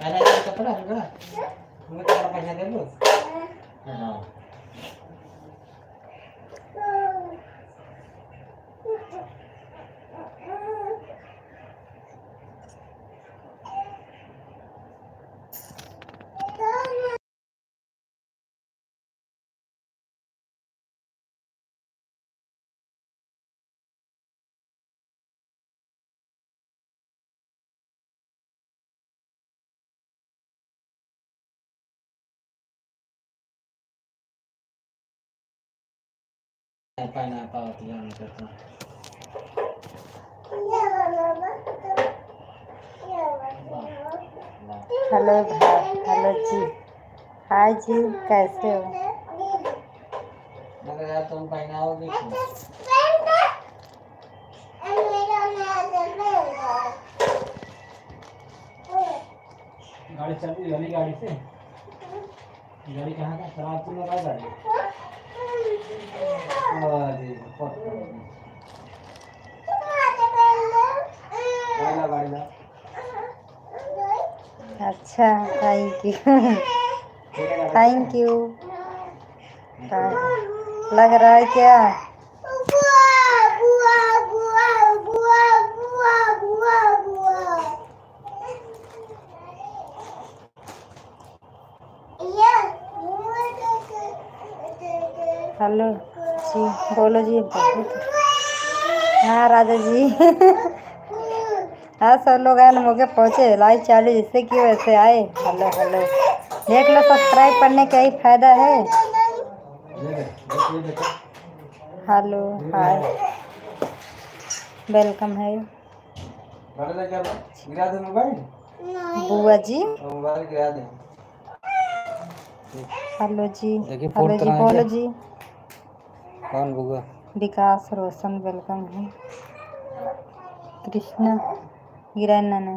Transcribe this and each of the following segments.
ada kepala juga. Mungkin kalau banyak dulu. Nah. Pineapple yang itu. Hello भाई, hello जी, हाय जी, कैसे हो? मगर यार तुम pineapple देखो। गाड़ी चल रही वाली गाड़ी से। गाड़ी कहाँ का खराब तो लगा गाड़ी। अरे गाड़ी ला। अच्छा, थैंक यू। Thank you. लग रहा है क्या? हेलो जी, बोलो जी। हाँ राजा जी। हाँ सब लोग आए मौके पहुँचे, लाइव चालू जिससे कि वैसे आए। हेलो हेलो, देख लो सब्सक्राइब करने का ही फायदा है। हेलो हाय, वेलकम है। गिरा दे मोबाइल। बुआ जी, मोबाइल गिरा दे। हेलो जी, देखिए हेलो जी, बोलो जी। कौन बुआ? विकास रोशन, वेलकम है। कृष्णा गिराना ने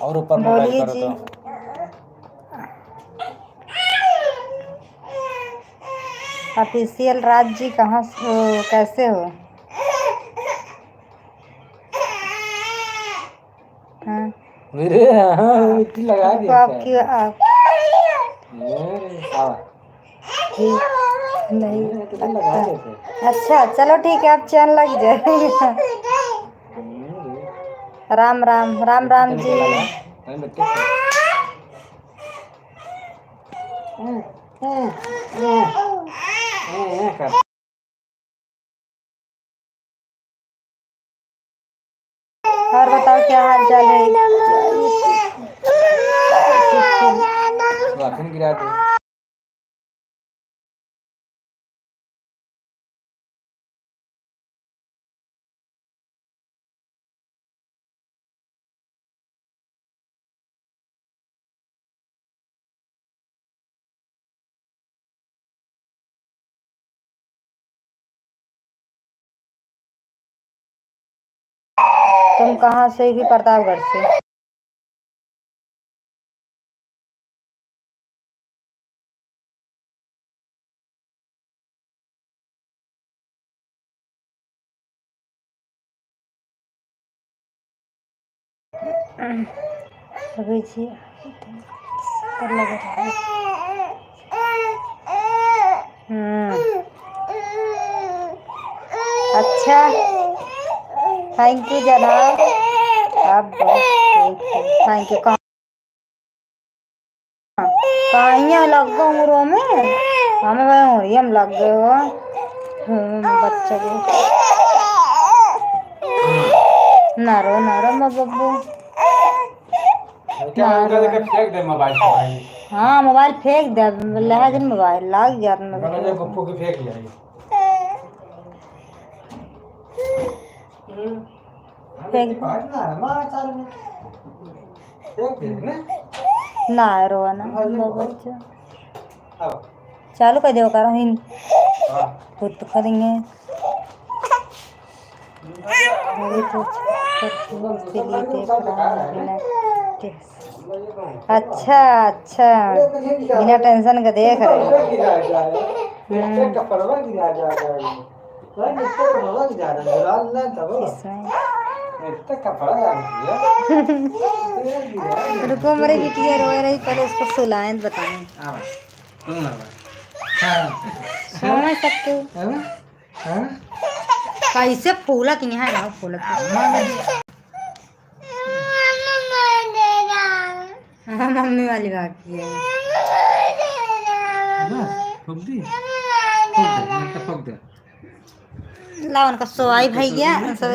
और ऊपर मोबाइल बोलिए करो जी। तो। ऑफिशियल राज जी कहाँ कैसे हो? हाँ मेरे मिट्टी लगा तो दिया आपकी आप जी नहीं तो लगा लगता। देते। अच्छा चलो ठीक है, आप चैन लग जाए। राम राम, राम राम जी। और बताओ क्या हाल चाल है? गिरा दो। तुम कहाँ से? भी प्रतापगढ़ से। अभी जी पर लग रहा है। अच्छा थैंक यू जनाब, आप बहुत थैंक यू। कहाँ लग गए उम्रों में हमें वह हो रही हम लग गए हो बच्चे को। नारो मैं बब्बू फेंक दे मोबाइल। हाँ मोबाइल फेंक दे, लहजन मोबाइल लाग गया पप्पू के फेंक लिया। फेंक ना रोना बच्चा चालू कर दो करो हिंद खुद तो करेंगे। अच्छा अच्छा बिना टेंशन का देख रहे। इससे कपड़वा गिरा जा रहा है भाई इससे कपड़वा गिरा रहा है जुलाल ना तब इतना कपड़ा जा रहा है रुको मेरी बिटिया रो रही, पहले उसको सुलाएं तो बताएं। सोने सकते कैसे फूलत यहाँ ना फूलत। हाँ मम्मी वाली बात की है। ला उनका सोवाई भाई गया सब।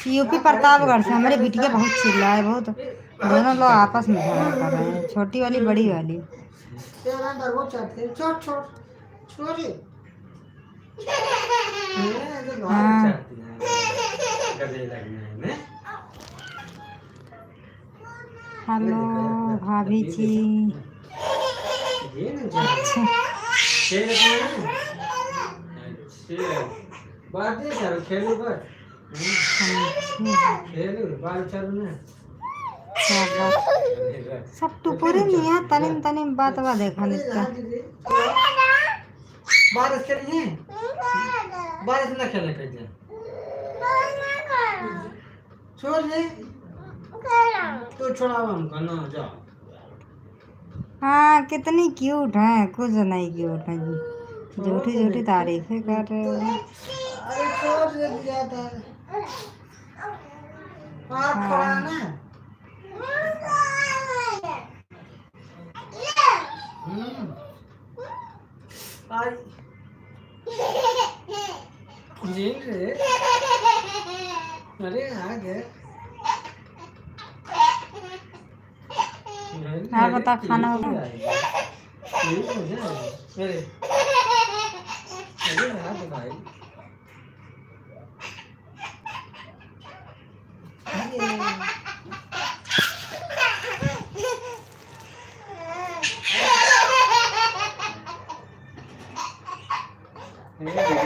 यूपी प्रतापगढ़ से हमारी बिटिया बहुत चिल्ला है बहुत। दोनों लोग आपस में झगड़ा कर रहे हैं, छोटी वाली बड़ी वाली। हाँ हेलो भाभी जी। सब टुपुरे नहीं है, तनिम तनिम बात बा देखा बारिश के लिए बारिश ना खेलने के लिए छोड़ दे तो छोड़ाओ हमको ना जाओ। हाँ कितनी क्यूट है, कुछ नहीं क्यूट है, झूठी झूठी तारीफें कर रहे हो। अरे छोड़ दे दिया था आप खड़ा ना अरे आ गए। हाँ बता खाना होगा।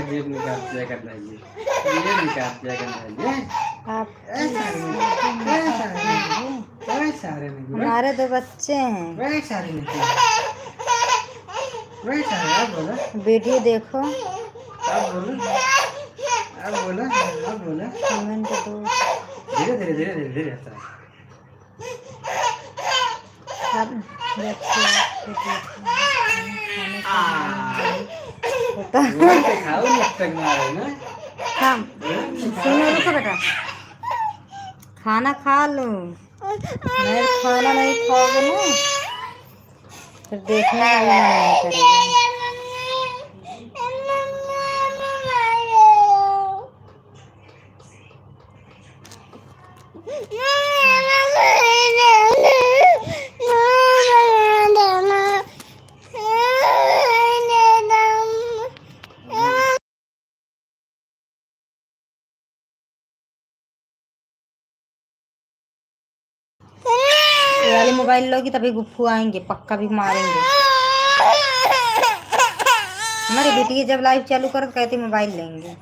जेब निकाल दिया करना है ये निकाल दिया करना है आप सारे हमारे दो बच्चे हैं। वही सारे आप बोला वीडियो देखो, आप बोला कमेंट दो। धीरे धीरे धीरे धीरे धीरे सुनो रुको बेटा, खाना खा लो। मैं खाना नहीं खाओगे ना फिर देखने का भी मन नहीं करेगा। वाली मोबाइल लोगी तभी गुफ्फू आएंगे, पक्का भी मारेंगे। हमारी बेटी जब लाइव चालू कर कहती मोबाइल लेंगे।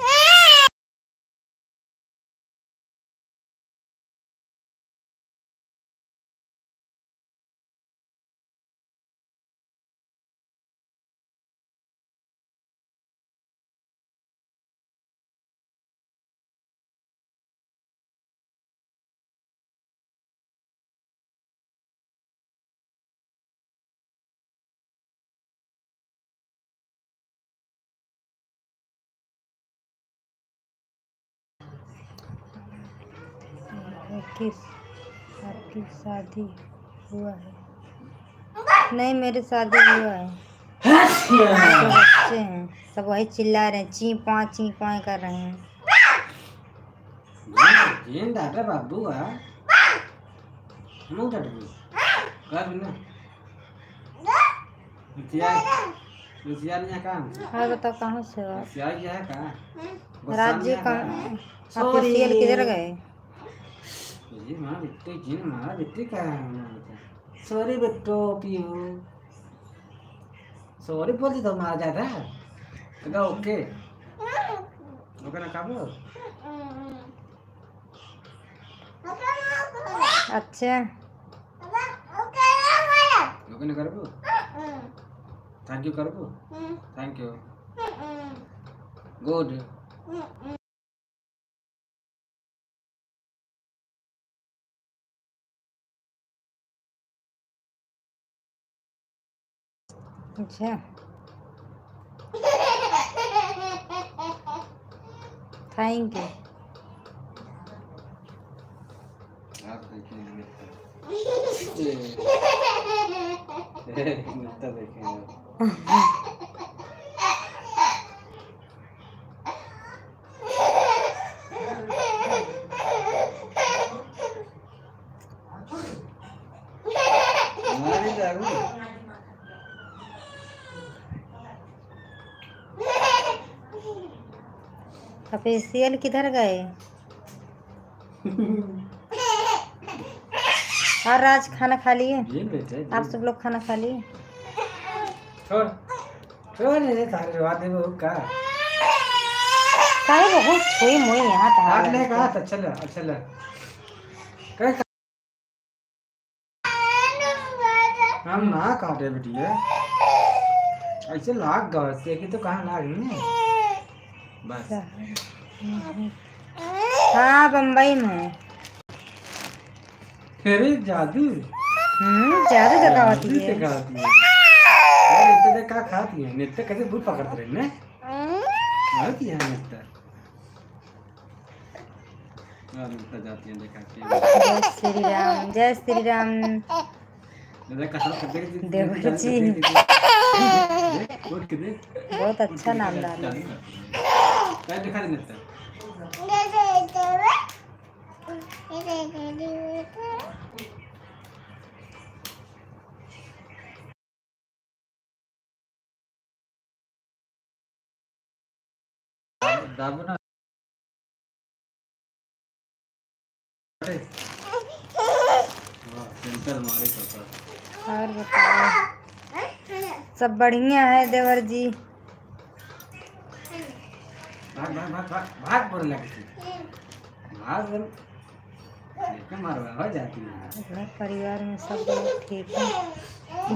आपकी शादी हुआ है? नहीं मेरी शादी हुआ है। तो बच्चे हैं सब वही चिल्ला रहे हैं, ची पाँ कर रहे हैं। बाबू कर ना लुचिया लुचिया नहीं का और बताओ कहाँ से हो आप? लुचिया क्या है का राज्य कहाँ? आप सीएल किधर गए? ये मां बिट्टी जी मां बिट्टी का है सॉरी बिट्टो पियो सॉरी बोली तो मार जाता है तो ओके ओके ना काबू अच्छा ओके ना करबो थैंक यू करबो थैंक यू गुड अच्छा थैंक यू। आप देखिए नृत्य देखें हमारी जागू आप सीएल किधर गए? और आज खाना खा लिए? ये बेटे आप सब लोग खाना खा लिए? छोड़ छोड़ ये सारे वादे वो का काहे बहुत छुई मुई यहाँ काट ले टहल का अच्छा ले कह हम ना काटे बेटिए ऐसे लाग गए से कि तो कहां लाग नहीं बस हाँ बम्बई में। तेरे जादू ज्यादा जगह होती जादू है। सिखाती है और इतने का खाती है नित्य कैसे भूत पकड़ते रहे ने आती है नित्य और नित्य जाती है देखा के जय श्री राम दादा कसम कर दे देवर जी उठ के दे बहुत अच्छा नाम डाला। क्या दिखा दे नित्य दाबो ना अरे वाह सेंटर मारे करता और बताओ सब बढ़िया है देवर जी। भाग बोल लगे भाग बोल देखो मारवा हो जाती है घर परिवार में सब लोग ठीक है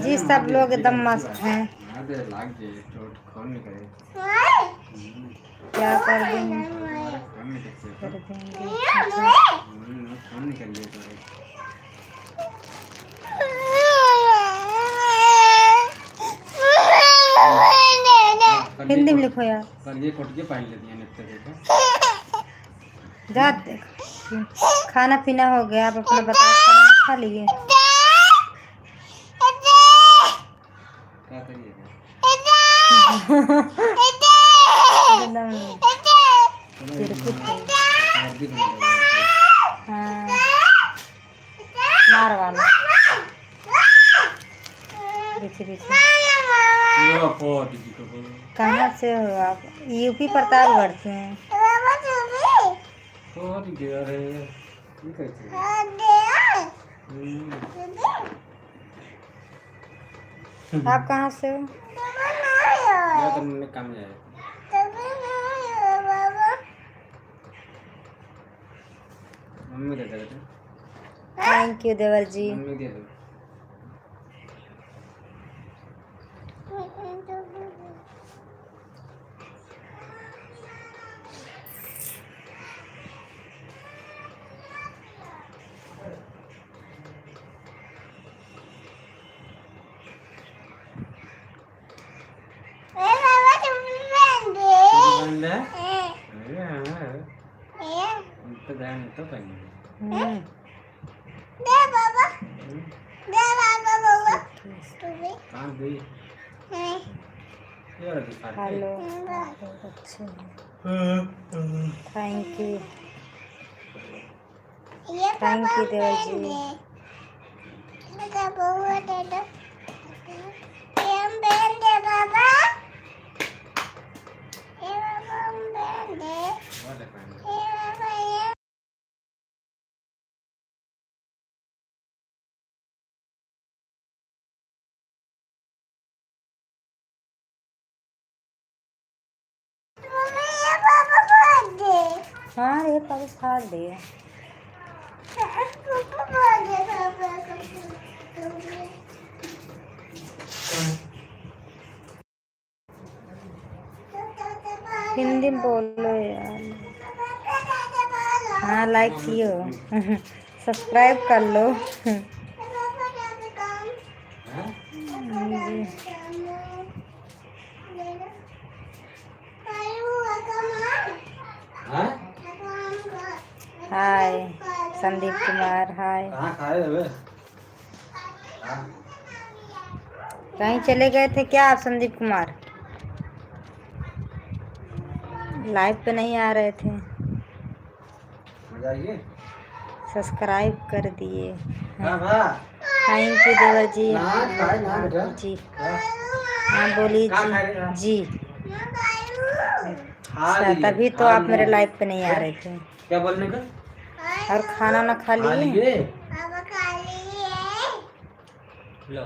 जी। सब लोग एकदम मस्त हैं। दे लाग जे चोट खून निकले क्या कर देंगे खून निकले कर देंगे। खून निकल गया तो हिंदी में लिखो यार। पर ये कोट के पाई लेती है नित्य देखो जाते खाना पीना हो गया। आप अपना बताओ खाना खा लिए? क्या करिए एकदम तिरकुट है। हाँ मार वाला पीछे पीछे। कहाँ से हो आप? यूपी प्रतापगढ़ से हैं। आप कहाँ से हो? कम है मम्मी दे दे थैंक यू देवर जी। मम्मी दे दो तो जान तो पाएंगे दे बाबा कहाँ गई ये वाला दिखा दे हेलो बहुत अच्छे थैंक यू देवर जी। हाँ ये पापा फाड़ दे। हिंदी बोलो यार। हाँ लाइक कियो। सब्सक्राइब कर लो। हाय संदीप कुमार हाय। कहाँ खाए हुए? कहीं चले गए थे क्या आप संदीप कुमार? लाइव पे नहीं आ रहे थे। सब्सक्राइब कर दिए। थैंक यू देवर जी। जी हाँ बोलिए जी जी। अच्छा तभी तो आप मेरे लाइव पे नहीं आ रहे थे। क्या बोलने का? और खाना ना खा लिए? लो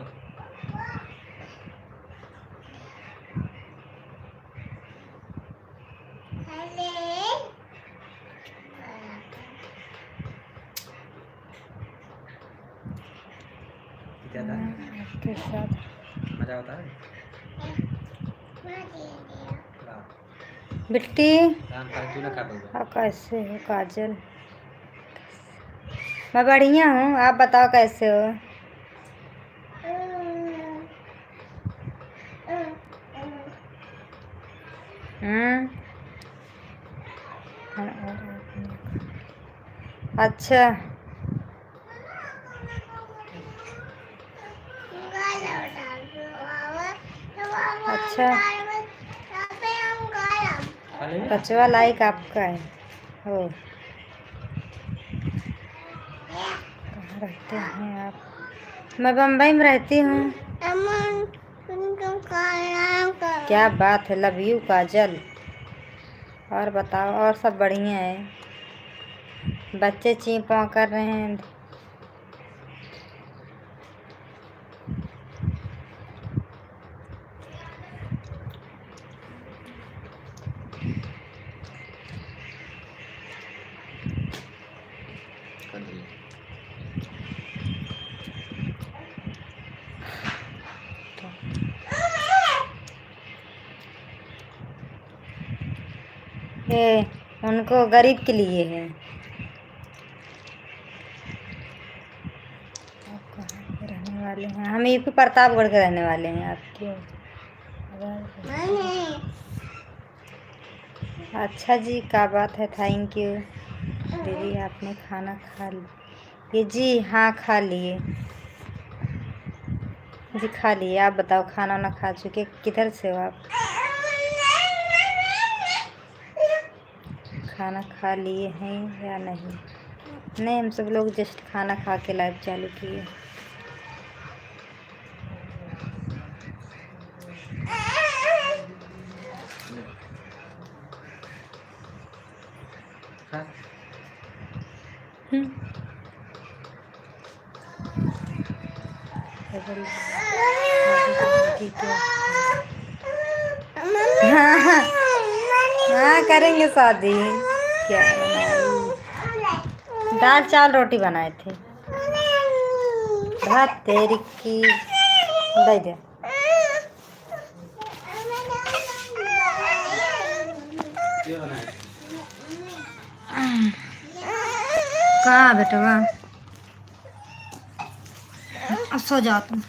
आपके साथ मजा आता है। बिट्टी तू ना खा पाऊंगा। आप कैसे हो काजल? मैं बढ़िया हूँ, आप बताओ कैसे हो? अच्छा अच्छा कचवा लाइक आपका है हो। कहाँ रहते हैं आप? मैं बम्बई में रहती हूँ। क्या बात है, लव यू काजल। और बताओ, और सब बढ़िया है? बच्चे ची पौ कर रहे हैं। ये उनको गरीब के लिए है। आप कहाँ के रहने वाले हैं? हम यूपी प्रतापगढ़ के रहने वाले हैं। आप क्यों? अच्छा जी, क्या बात है। थैंक यू दीदी। आपने खाना खा लिए? जी हाँ खा लिए जी, खा लिए। आप बताओ खाना ना खा चुके? किधर से हो आप? खाना खा लिए हैं या नहीं? नहीं, हम सब लोग जस्ट खाना खा के लाइव चालू किए। हाँ करेंगे शादी। क्या दाल चावल रोटी बनाए थे। भात तेरी की दे दे। कहाँ बेटवा? अब सो जाओ तुम।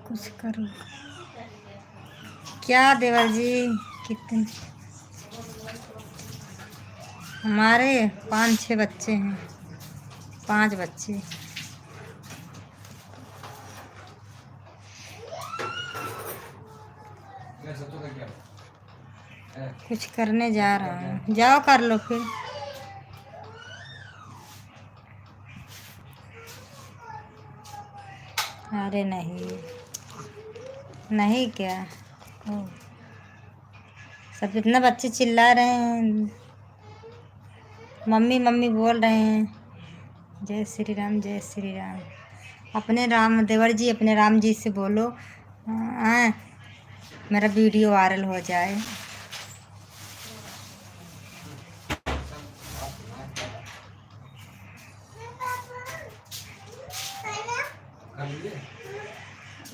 कुछ करो क्या देवर जी? कितने हमारे 5-6 बच्चे हैं। 5 बच्चे। कुछ करने जा रहा हूँ, जाओ कर लो फिर। अरे नहीं, नहीं क्या ओ, सब इतना बच्चे चिल्ला रहे हैं, मम्मी मम्मी बोल रहे हैं। जय श्री राम, जय श्री राम। अपने राम देवर जी, अपने राम जी से बोलो मेरा वीडियो वायरल हो जाए।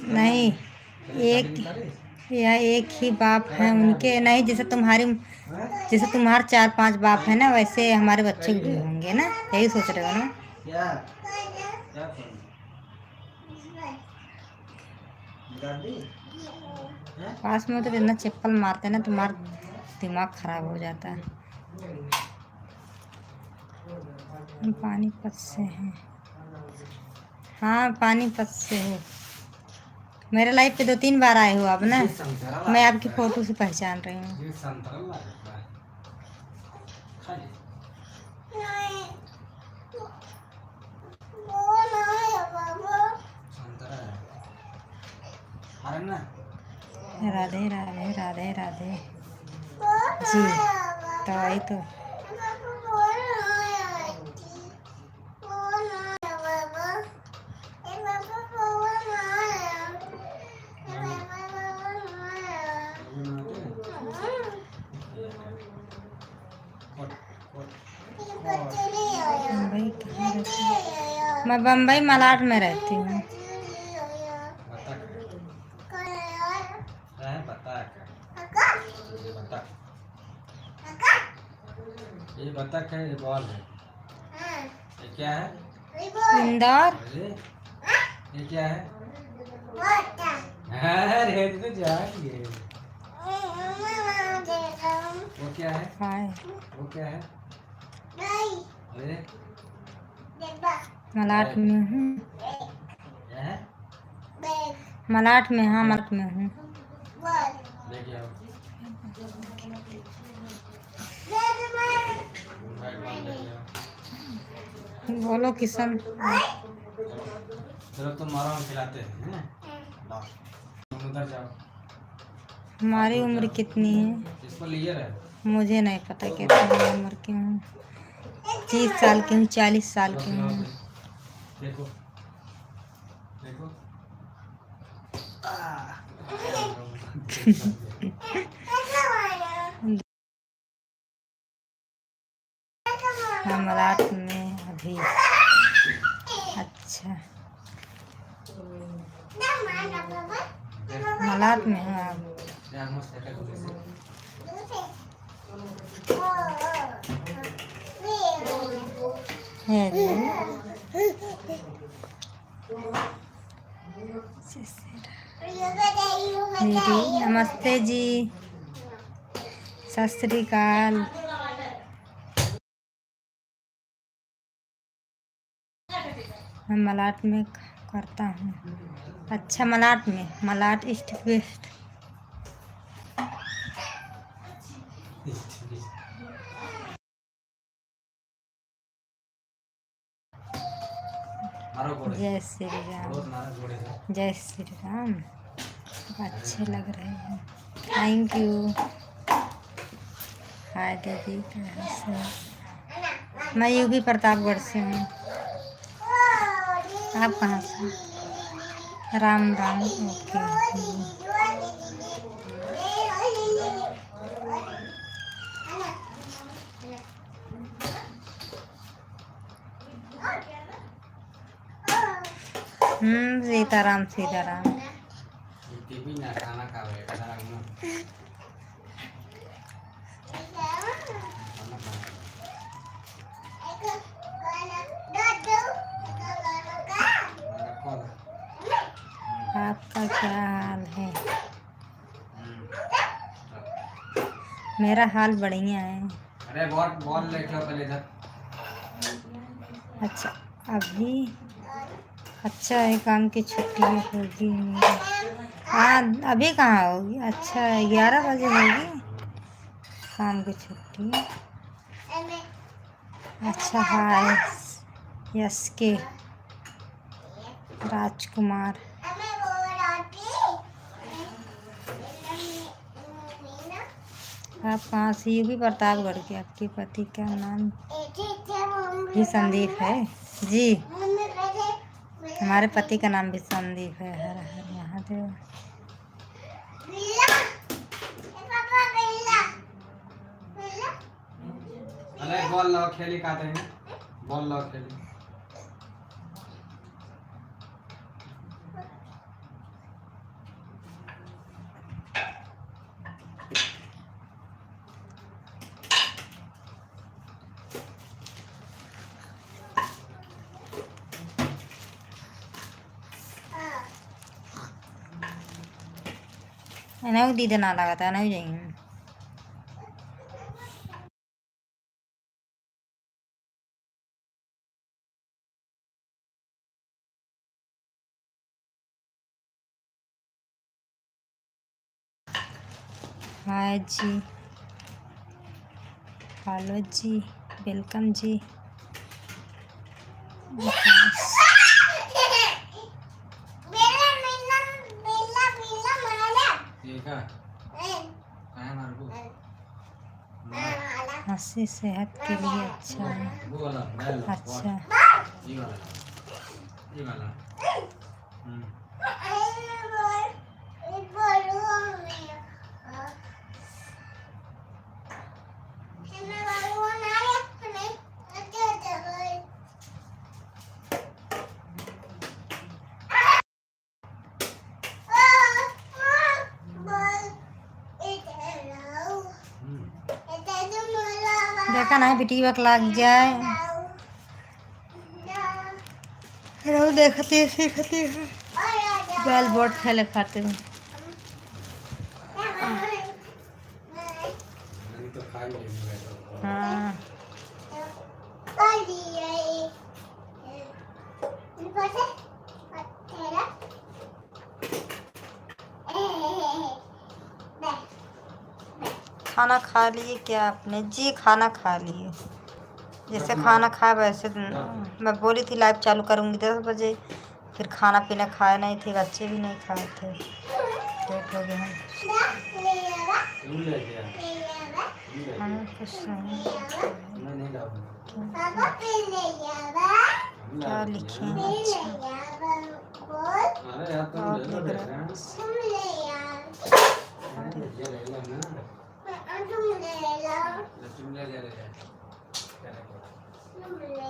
नहीं, यह एक ही बाप है उनके, नहीं जैसे तुम्हारे 4-5 बाप है ना, वैसे हमारे बच्चे भी होंगे ना, यही सोच रहे हो ना। पास में तो इतना चप्पल मारते ना, तुम्हारा दिमाग खराब हो जाता है। हम पानीपत से हैं। हाँ, पानीपत से हो। मेरे लाइफ पे 2-3 बार आए हो आप ना, मैं आपकी फोटो से पहचान रही हूँ। राधे राधे राधे राधे जी। तो वही तो बम्बई कहाँ रहती हूँ? मैं बम्बई मलाड में रहती हूँ। ये बतख है, ये बॉल है। ये क्या है? इंदौर। ये क्या है? अरे तो जाएंगे। वो क्या है? हाय, वो क्या है? अरे मलाड में हूँ। क्या है? मलाड में, हाँ मलाड में हूँ। लेके आओ। बोलो किशन। चलो तुम मारो, हम खिलाते हैं। तुम उधर जाओ। हमारी उम्र कितनी है? इसको लिए रहे। मुझे नहीं पता कितनी उम्र की हूँ। 30 साल की हूँ, 40 साल की हूँ। देखो देखो। हम मलाड में अभी। अच्छा, मलाड में हूँ आप। है दीदी, नमस्ते जी, सत श्री अकाल। मैं मलाड में करता हूँ। अच्छा, मलाड में, मलाड ईस्ट वेस्ट। जय श्री राम, जय श्री राम। अच्छे लग रहे हैं, थैंक यू। हाय दीदी, कहाँ से? मैं यूपी प्रतापगढ़ से हूँ। आप कहाँ से? राम राम, ओके। सीताराम सीताराम। आपका क्या हाल है? मेरा हाल बढ़िया है। अरे बॉल लेके आओ पहले इधर। अच्छा, अभी अच्छा है, काम की छुट्टी होगी मेरी। हाँ, अभी कहाँ होगी? अच्छा, 11 बजे होगी। काम की छुट्टी। अच्छा हाय यस के राजकुमार। आप कहाँ से? यूपी प्रतापगढ़ के। आपके पति का नाम भी संदीप है जी। हमारे पति का नाम भी संदीप है। हर हर महादेव। अरे बॉल लाओ खेली काटे हैं। बॉल लाओ खेली। नहीं दीदी ना लगा था नहीं जाएंगे। हाय जी हेलो जी वेलकम जी। ठीक है कहाँ मार को हंसी सेहत के लिए अच्छा है। वो वाला डाल लो। अच्छा ये वाला देखा नहीं बेटी वक लग जाए। रो देखती सीखती है। बैल बोर्ड खेले खाते हैं। तो खा लेंगे। हाँ खाना खा लिए क्या आपने? जी खाना खा लिए। जैसे खाना खाया वैसे मैं बोली थी लाइव चालू करूँगी 10 बजे। फिर खाना पीना खाए नहीं थे, बच्चे भी नहीं खाए थे। लेट हो गए हम। हमें कुछ नहीं क्या लिखे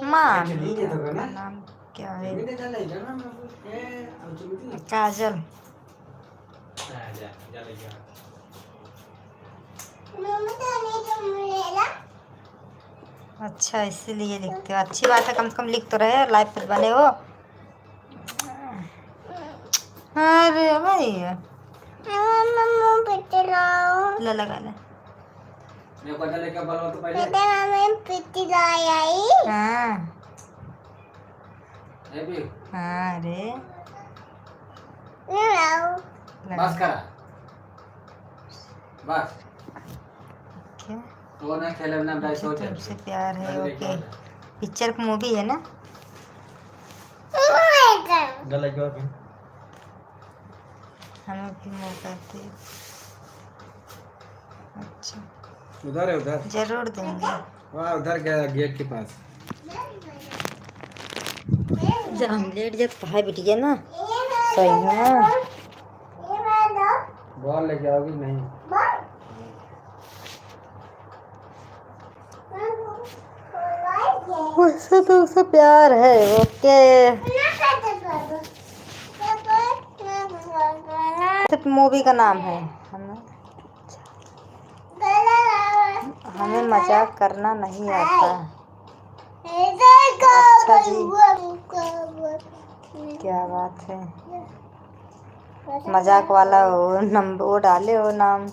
माँ का नाम क्या है? काजल। अच्छा इसीलिए लिखते हो। अच्छी बात है, कम से कम लिख तो रहे। लाइव पे बने हो। अरे भाई ले लगा ले। हाँ हाँ अरे बस करा बस क्या वो ना खेले ना भाई सोच तुमसे प्यार है। ओके पिक्चर का मूवी है ना? गलत जवाब है। हम भी मूव करते हैं। अच्छा उधर है उधर जरूर देंगे। वहाँ उधर गया गेट के पास। जब हम लेट जाते है बिटिया ना सही है। बॉल लेके आओगी नहीं? उससे तो उससे प्यार है। ओके मूवी का नाम है। हमें मजाक करना नहीं आता। अच्छा जी क्या बात है। मजाक वाला वो नंबर वो डाले हो नाम।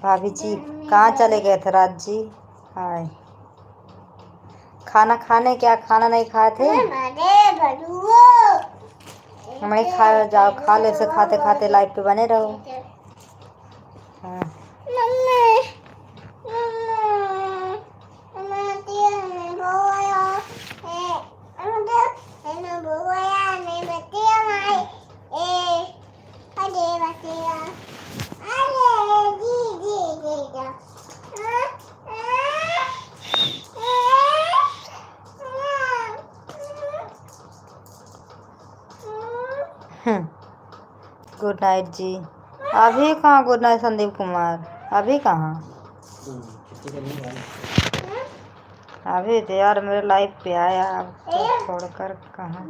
भाभी जी कहाँ चले गए थे? राज जी हाय। खाना खाने क्या खाना नहीं खाए थे? हमें खा जाओ खा ले से खाते खाते लाइव पे बने रहो। हाँ गुड नाइट जी। अभी कहाँ गुड नाइट संदीप कुमार, अभी कहाँ, अभी तो यार मेरे लाइफ पे आया, अब तो छोड़कर कहाँ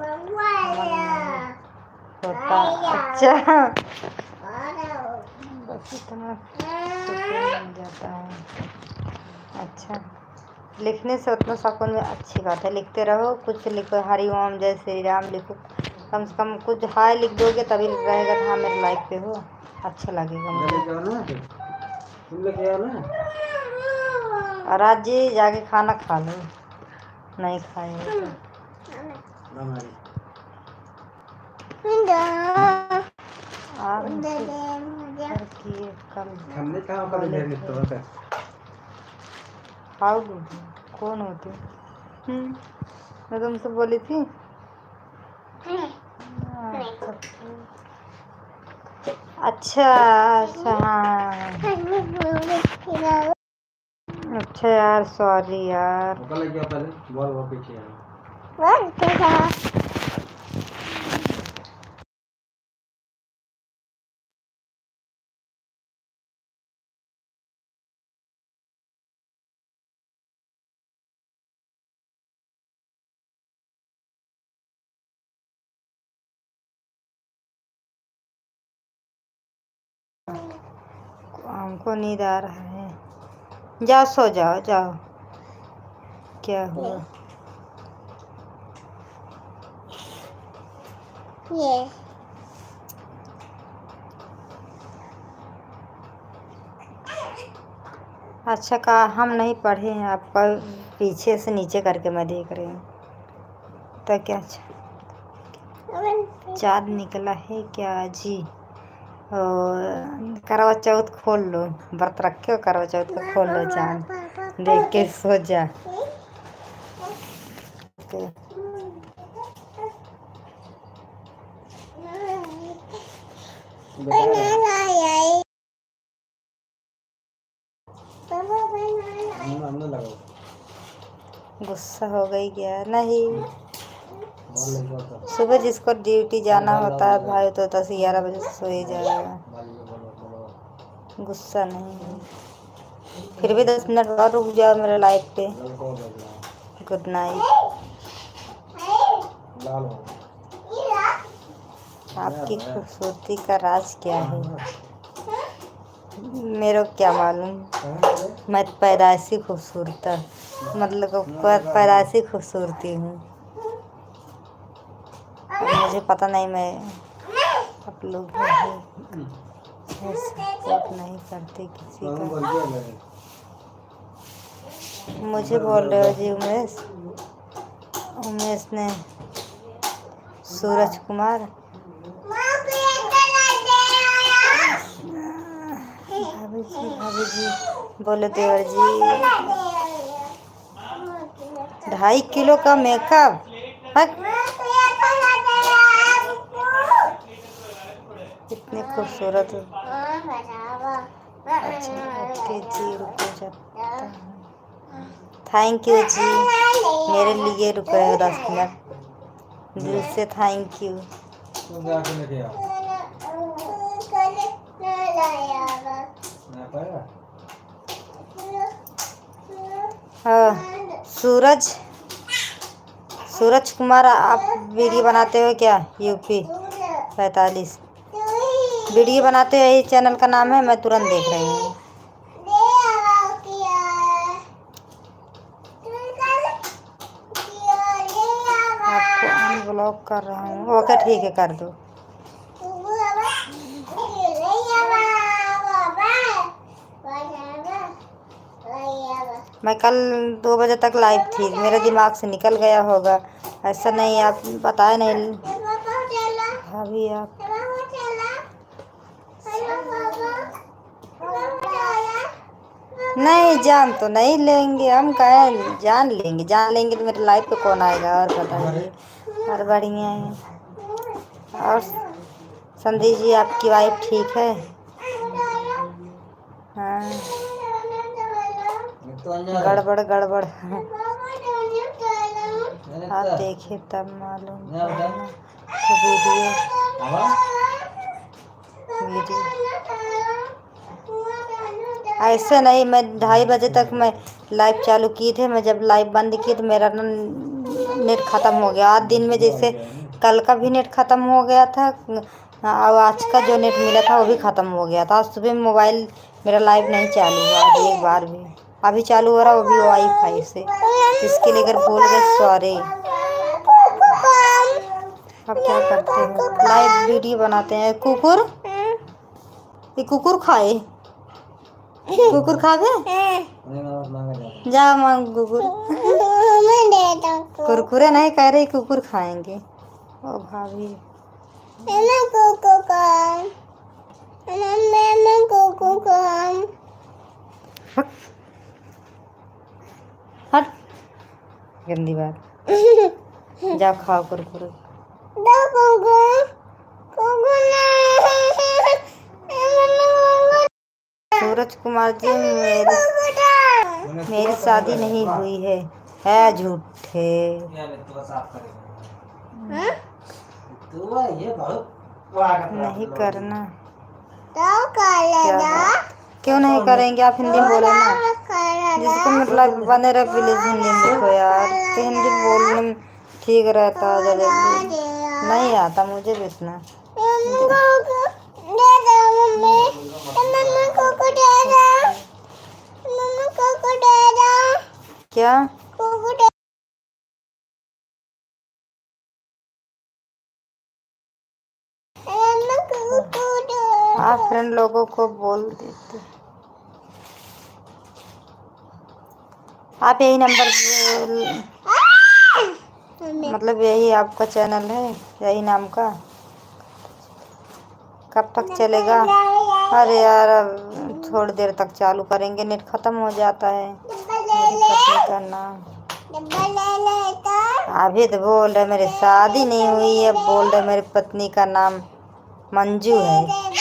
होता। अच्छा बस इतना सुकून मिल जाता है। अच्छा लिखने से उतना सुकून में अच्छी बात है, लिखते रहो, कुछ लिखो, हरि ओम जय श्री राम लिखो, कम से कम कुछ हाय लिख दोगे तभी रहेगा कि हाँ मेरे लाइफ पे हो, अच्छा लगेगा मुझे। और आज जी जाके खाना खा लो, नहीं खाए आप कल हाउ कौन होते? मैं तुमसे बोली थी। अच्छा अच्छा हाँ अच्छा यार सॉरी यार। हमको नींद आ रहा है, जाओ सो जाओ जाओ। क्या हुआ? ये अच्छा कहा हम नहीं पढ़े हैं, आपका पीछे से नीचे करके मैं देख रही हूँ। तो क्या चाँद निकला है क्या जी? और करवा चौथ खोल लो, व्रत रखे हो करवा चौथ का, खोल लो चाँद देख के सो जा। गुस्सा हो गई क्या? नहीं, सुबह जिसको ड्यूटी जाना होता है भाई तो 10-11 बजे सो ही जाएगा, गुस्सा नहीं है। फिर भी 10 मिनट और रुक जाओ मेरे लाइफ पे। Good night. आपकी खूबसूरती का राज क्या है? मेरे को क्या मालूम, मैं पैदाइशी खूबसूरत, मतलब पैदाइशी खूबसूरती हूँ, मुझे पता नहीं, मैं आप लोग सपोर्ट नहीं करते किसी का। मुझे बोल रहे हो जी उमेश? उमेश ने सूरज कुमार भाभी जी बोले देवर जी 2.5 किलो का मेकअप। कितने खूबसूरत हो। अच्छा ओके जी, रुको जाता हूँ। थैंक यू जी, मेरे लिए रुके हो 10 मिनट, दिल से थैंक यू। सूरज सूरज कुमार आप वीडियो बनाते हो क्या? यूपी 45 वीडियो बनाते हो, यही चैनल का नाम है, मैं तुरंत देख रही हूँ। आपको अनब्लॉक कर रहा हूँ, ओके ठीक है कर दो। मैं कल 2 बजे तक लाइव थी, मेरे दिमाग से निकल गया होगा, ऐसा नहीं आप बताए नहीं भाभी आप। नहीं जान तो नहीं लेंगे हम, कहें जान लेंगे, जान लेंगे तो मेरे लाइफ पे कौन आएगा? और बताइए, और बढ़िया है। और संदीप जी आपकी वाइफ ठीक है? हाँ गड़बड़ गड़बड़ आप देखे तब मालूम पड़ना। तो वीडियो ऐसे नहीं, मैं 2:30 बजे तक मैं लाइव चालू की थे। मैं जब लाइव बंद की तो मेरा नेट ख़त्म हो गया। आज दिन में जैसे कल का भी नेट ख़त्म हो गया था और आज का जो नेट मिला था वो भी ख़त्म हो गया था। आज सुबह मोबाइल मेरा लाइव नहीं चालू हुआ आज एक बार भी। अभी चालू हो रहा वो भी वाईफाई से। इसके लिए अगर बोल गए सॉरी। अब क्या करते हैं, लाइव वीडियो बनाते हैं। कुकुर, ये कुकुर खाए, कुकुर खावे जा मांग कुकुर। कुरकुरे नहीं कह रही, कुकुर खाएंगे। ओ भाभी हट, गंदी बात। जा खाओ कुरकुरे। सूरज कुमार जी, मेरी शादी नहीं हुई है झूठे। नहीं करना क्या? क्यों नहीं करेंगे? आप हिंदी में बोलो ना, जिसको मतलब बने रहे प्लीज हिंदी में लिखो यार। तो हिंदी बोलने में ठीक रहता है। जल्दी नहीं आता मुझे भी इतना। क्या आप फ्रेंड लोगों को बोल देते। आप यही नंबर मतलब यही आपका चैनल है, यही नाम का? कब तक चलेगा? अरे यार अब थोड़ी देर तक चालू करेंगे, नेट ख़त्म हो जाता है। मेरी पत्नी का नाम अभी तो बोल रहे मेरी शादी नहीं हुई है, बोल रहे मेरी पत्नी का नाम मंजू है।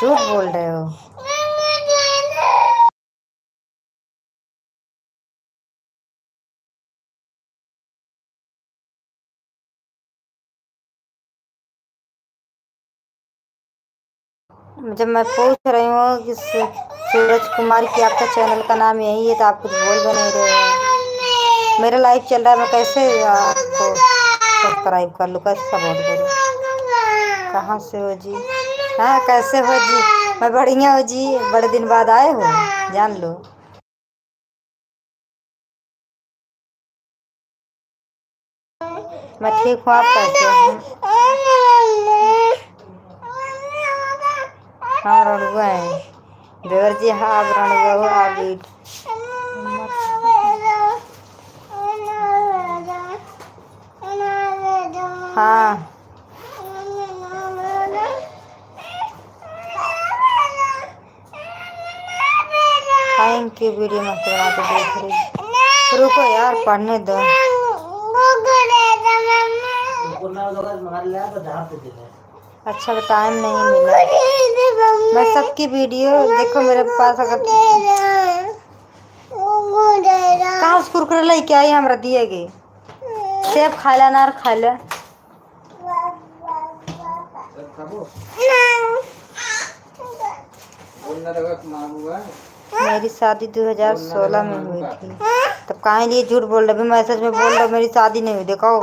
झूठ बोल रहे हो। जब मैं पूछ रही हूँ कि सूरज कुमार की आपका चैनल का नाम यही है तो आप कुछ बोल भी नहीं रहे हो। मेरा लाइव चल रहा है, मैं कैसे आपको सब्सक्राइब कर लूँ, कैसे सपोर्ट करूँ? कहाँ से हो जी? हाँ कैसे हो जी? मैं बढ़िया हो जी, बड़े दिन बाद आए हो, जान लो। मैं ठीक हूँ, आप कैसे हो? हाँ रणुआ है देवर जी। हाँ आप रणुआ हो, आप ईट। हाँ थैंक यू। वीडियो मस्त बना के देख रही। रुको यार पढ़ने दो। अच्छा टाइम नहीं मिला। मैं सबकी वीडियो देखो मेरे पास। अगर कहाँ से कुरकुरे लेके आई हमरा दिएगी? सेब खा ला, अनार खा ला। मेरी शादी 2016 में हुई थी। तब कहाँ लिए झूठ बोल रहे? मैसेज में बोल रहे मेरी शादी नहीं हुई। देखो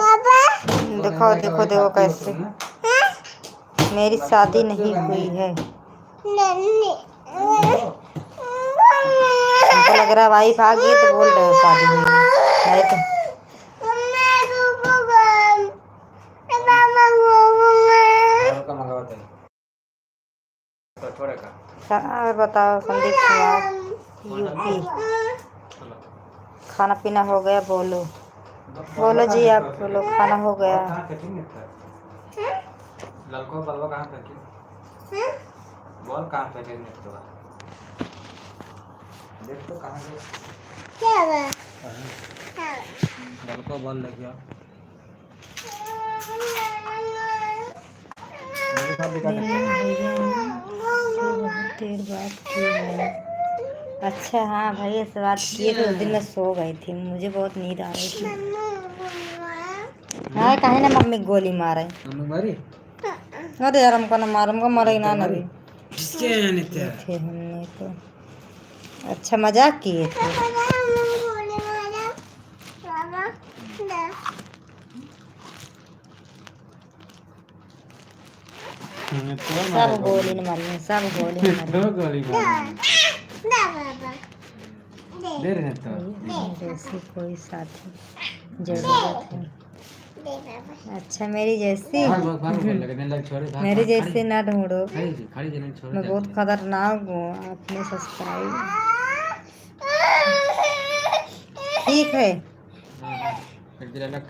देखो देखो देखो कैसे मेरी शादी नहीं हुई है। हमको लग रहा है वाइफ आ गई तो बोल रहे हो शादी हुई नहीं तो। और बताओ संदीप कुमार यूपी। खाना पीना हो गया? बोलो बोलो जी, आप बोलो खाना हो गया? बोल कहाँ फेंके देख तो कहाँ गए? को बॉल लग गया। देर बात की है। अच्छा हाँ भैया से बात किए थे, उस दिन मैं सो गई थी, मुझे बहुत नींद आ रही थी। हाँ कहे ना मम्मी गोली मारे। मम्मी मारी अरे यार हमको ना मार, हमको मारे ना मारी नबी किसके आने थे थे हमने तो। अच्छा मजाक किए थे। सब गोली न मारी, सब गोली न मारी। दो गोली मारी दे रहे तो जैसी कोई साथी जरूरत है। अच्छा मेरी जैसी भाग भाग भाग बोल लगे लग छोड़ भाग मेरी भाग, जैसी ना ढूंढो, खड़ी जने छोड़ मैं बहुत खतरनाक हूँ। आपने सब्सक्राइब ठीक है। फिर तेरा लग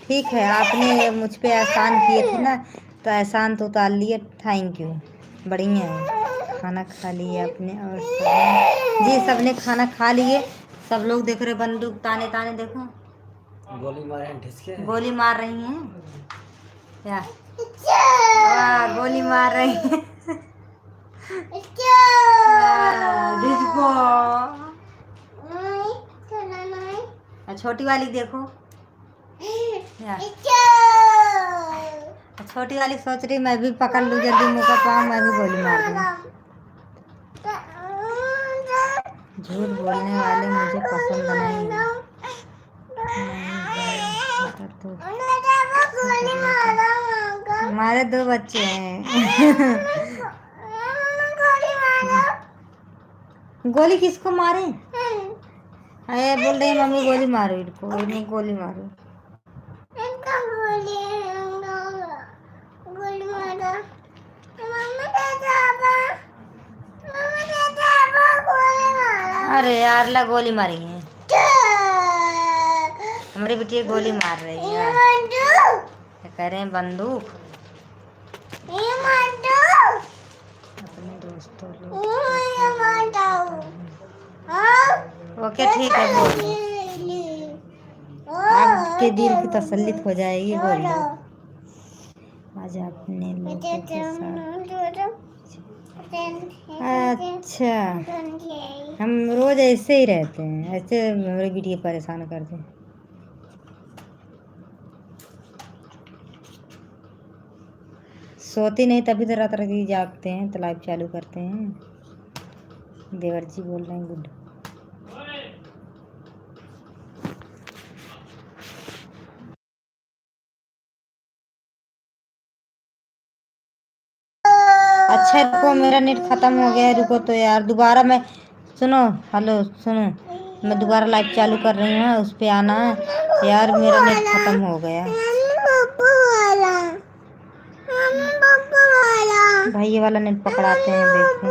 ठीक है आपने मुझ पे एहसान किए थे ना, तो एहसान तो उतार लिए, थैंक यू। बढ़िया है। खाना खा लिए आपने और सबने, जी सबने खाना खा लिए। सब लोग देख रहे बंदूक ताने ताने, देखो गोली मारे ढिसके गोली मार रही हैं क्या? वाह गोली मार रही हैं। वाह, डिस्को। छोटी वाली देखो या। छोटी वाली सोच रही मैं भी पकड़ लूं जल्दी, मौका पाऊं मैं भी गोली मार दूं। झूठ बोलने वाले मुझे पसंद नहीं है। हमारे 2 बच्चे हैं। गोली किसको मारे? अरे बोल रही मम्मी गोली मारो इनको, इनको गोली मारो। अरे यार ला गोली मारी है, हमारी बेटी गोली मार रही है। क्या कह रहे हैं बंदूक अपने दोस्तों लोग। ओके ठीक है बोलिए, आपके दिल की तसल्ली हो जाएगी। बोलिए आज अपने लोगों के साथ। अच्छा हम रोज ऐसे ही रहते हैं, ऐसे मेरी बेटी परेशान करते हैं। सोती नहीं तभी तो रात रात जागते हैं, तो लाइव चालू करते हैं। देवर जी बोल रहे हैं गुड। अच्छा रुको मेरा नेट खत्म हो गया है, रुको तो यार दोबारा मैं, सुनो हेलो सुनो, मैं दोबारा लाइव चालू कर रही हूँ, उस पे आना है यार, मेरा नेट खत्म हो गया। भाई ये वाला नेट पकड़ाते हैं देखो।